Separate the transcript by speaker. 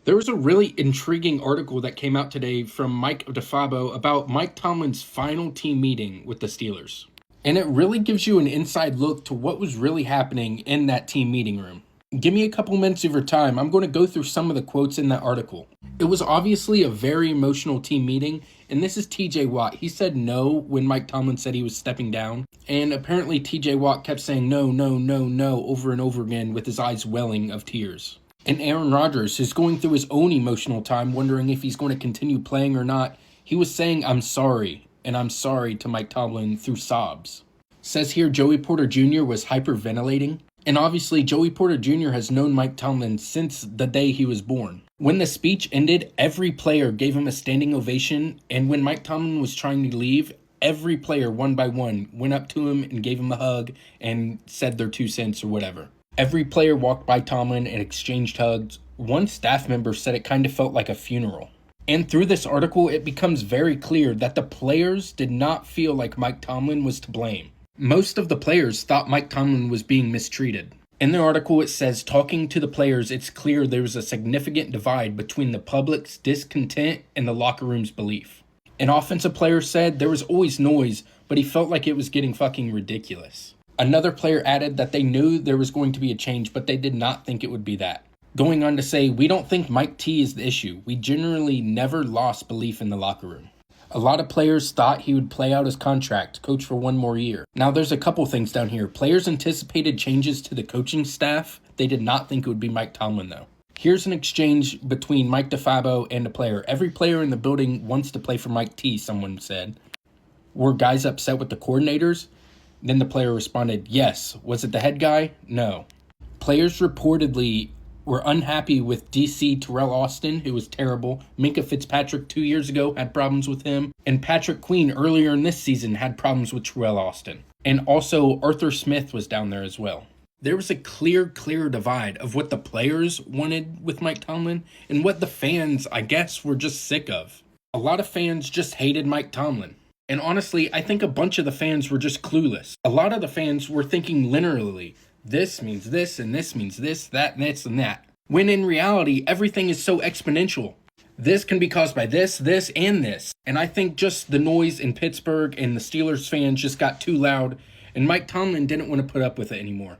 Speaker 1: There was a really intriguing article that came out today from Mike DeFabo about Mike Tomlin's final team meeting with the Steelers. And it really gives you an inside look to what was really happening in that team meeting room. Give me a couple minutes of your time. I'm going to go through some of the quotes in that article. It was obviously a very emotional team meeting, and this is TJ Watt. He said no when Mike Tomlin said he was stepping down, and apparently TJ Watt kept saying no, no, no, no over and over again with his eyes welling of tears. And Aaron Rodgers is going through his own emotional time, wondering if he's going to continue playing or not. He was saying, I'm sorry, and I'm sorry to Mike Tomlin through sobs. Says here Joey Porter Jr. was hyperventilating. And obviously, Joey Porter Jr. has known Mike Tomlin since the day he was born. When the speech ended, every player gave him a standing ovation. And when Mike Tomlin was trying to leave, every player, one by one, went up to him and gave him a hug and said their 2 cents or whatever. Every player walked by Tomlin and exchanged hugs. One staff member said it kind of felt like a funeral. And through this article, it becomes very clear that the players did not feel like Mike Tomlin was to blame. Most of the players thought Mike Tomlin was being mistreated. In the article, it says, talking to the players, it's clear there was a significant divide between the public's discontent and the locker room's belief. An offensive player said there was always noise, but he felt like it was getting fucking ridiculous. Another player added that they knew there was going to be a change, but they did not think it would be that. Going on to say, we don't think Mike T is the issue. We generally never lost belief in the locker room. A lot of players thought he would play out his contract, coach for one more year. Now there's a couple things down here. Players anticipated changes to the coaching staff. They did not think it would be Mike Tomlin though. Here's an exchange between Mike DeFabo and a player. Every player in the building wants to play for Mike T, someone said. Were guys upset with the coordinators? Then the player responded, yes. Was it the head guy? No. Players reportedly were unhappy with DC Terrell Austin, who was terrible. Minka Fitzpatrick 2 years ago had problems with him. And Patrick Queen earlier in this season had problems with Terrell Austin. And also Arthur Smith was down there as well. There was a clear divide of what the players wanted with Mike Tomlin and what the fans, I guess, were just sick of. A lot of fans just hated Mike Tomlin. And honestly, I think a bunch of the fans were just clueless. A lot of the fans were thinking linearly. This means this, and this means this, that, and this, and that. When in reality, everything is so exponential. This can be caused by this, and this. And I think just the noise in Pittsburgh and the Steelers fans just got too loud, and Mike Tomlin didn't want to put up with it anymore.